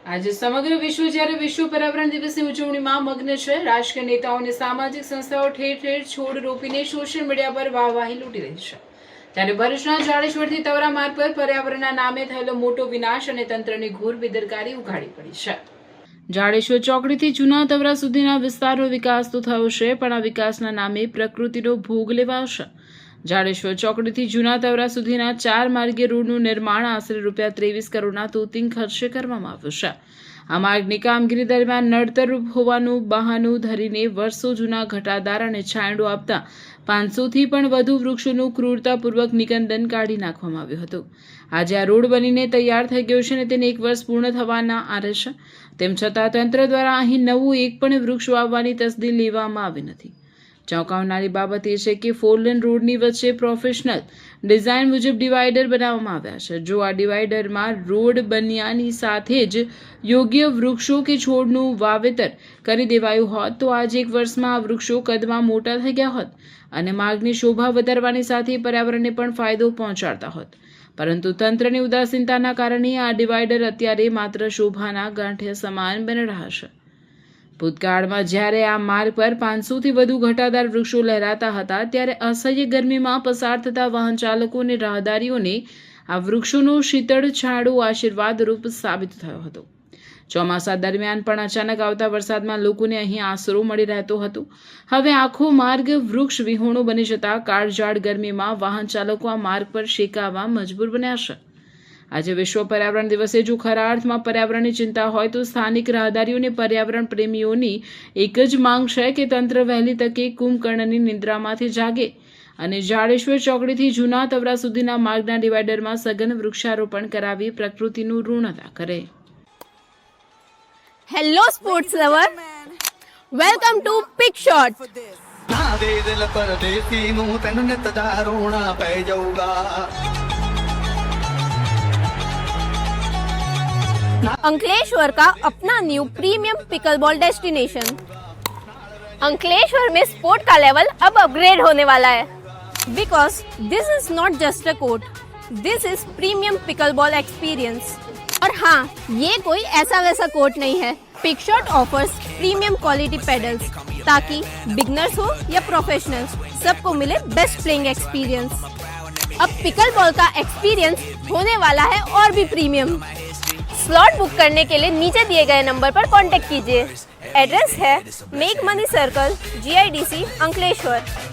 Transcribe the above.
આજે સમગ્ર વિશ્વ જ્યારે વિશ્વ પર્યાવરણ દિવસની ઉજવણીમાં મગ્ન છે, રાજકીય નેતાઓ અને સામાજિક સંસ્થાઓ ઠેર ઠેર છોડ રોપીને સોશિયલ મીડિયા પર વાહવાહી લૂંટી રહી છે, ત્યારે ભરૂચના જાડેશ્વરથી તવરા માર્ગ પર પર્યાવરણના નામે થયેલો મોટો વિનાશ અને તંત્રની ઘોર બેદરકારી ઉઘાડી પડી છે। જાડેશ્વર ચોકડીથી જૂના તવરા સુધીના વિસ્તારનો વિકાસ તો થયો છે, પણ આ વિકાસના નામે પ્રકૃતિનો ભોગ લેવાશે। જાડેશ્વર ચોકડીથી જૂના તવરા સુધીના 4 માર્ગીય રોડનું નિર્માણ આશરે ₹23 કરોડના તોતિંગ ખર્ચે કરવામાં આવ્યું છે। આ માર્ગની કામગીરી દરમિયાન નડતરરૂપ હોવાનું બહાનું ધરીને વર્ષો જૂના ઘટાદાર અને છાંયડો આપતા 500થી પણ વધુ વૃક્ષોનું ક્રૂરતાપૂર્વક નિકંદન કાઢી નાખવામાં આવ્યું હતું। આજે આ રોડ બનીને તૈયાર થઈ ગયો છે અને તેને 1 વર્ષ પૂર્ણ થવાના આરે છે, તેમ છતાં તંત્ર દ્વારા અહીં નવું એક પણ વૃક્ષ વાવવાની તસદી લેવામાં આવી નથી। ચોંકાવનારી બાબત એ છે કે 4 લેન રોડની વચ્ચે પ્રોફેશનલ ડિઝાઇન મુજબ ડિવાઈડર બનાવવામાં આવ્યા છે। જો આ ડિવાઈડરમાં રોડ બન્યાની સાથે જ યોગ્ય વૃક્ષો કે છોડનું વાવેતર કરી દેવાયું હોત તો આજે 1 વર્ષમાં આ વૃક્ષો કદમાં મોટા થઈ ગયા હોત અને માર્ગની શોભા વધારવાની સાથે પર્યાવરણને પણ ફાયદો પહોંચાડતા હોત, પરંતુ તંત્રની ઉદાસીનતાના કારણે આ ડિવાઈડર અત્યારે માત્ર શોભાના ગાંઠિયા સમાન બની રહ્યા છે। ભૂતકાળમાં જ્યારે આ માર્ગ પર 500થી વધુ ઘટાદાર વૃક્ષો લહેરાતા હતા, ત્યારે અસહ્ય ગરમીમાં પસાર થતા વાહન ચાલકો અને રાહદારીઓને આ વૃક્ષોનો શીતળ છાંયડો આશીર્વાદરૂપ સાબિત થયો હતો। ચોમાસા દરમિયાન પણ અચાનક આવતા વરસાદમાં લોકોને અહીં આશરો મળી રહેતો હતો। હવે આખો માર્ગ વૃક્ષ વિહોણો બની જતા કાળઝાળ ગરમીમાં વાહન ચાલકો આ માર્ગ પર શેકાવા મજબૂર બન્યા છે। આજે વિશ્વ પર્યાવરણ દિવસે જો ખરા અર્થમાં પર્યાવરણની ચિંતા હોય તો સ્થાનિક રાહદારીઓ અને પર્યાવરણ પ્રેમીઓની એક જ માંગ છે કે તંત્ર વહેલી તકે કુંભકર્ણની નિંદ્રામાંથી જાગે અને જાડેશ્વર ચોકડીથી જૂના તવરા સુધીના માર્ગના ડિવાઈડરમાં સઘન વૃક્ષારોપણ કરાવી પ્રકૃતિનું ઋણ અદા કરે। Hello sports lover, welcome to Pick Shot. दिल परदेसी नूं तैनूं नित दा रोना पै जाऊगा। अंकलेश्वर का अपना new premium pickleball destination. Ankleshwar में स्पोर्ट का लेवल अब अपग्रेड होने वाला है, because this is not just a court, this is premium pickleball experience. और हाँ, ये कोई ऐसा वैसा कोर्ट नहीं है। Pick Shot offers premium quality paddles ताकि बिगनर्स हो या प्रोफेशनल्स, सबको मिले बेस्ट प्लेइंग एक्सपीरियंस। अब पिकल बॉल का एक्सपीरियंस होने वाला है और भी प्रीमियम। स्लॉट बुक करने के लिए नीचे दिए गए नंबर पर कांटेक्ट कीजिए। एड्रेस है make money circle, GIDC, Ankleshwar.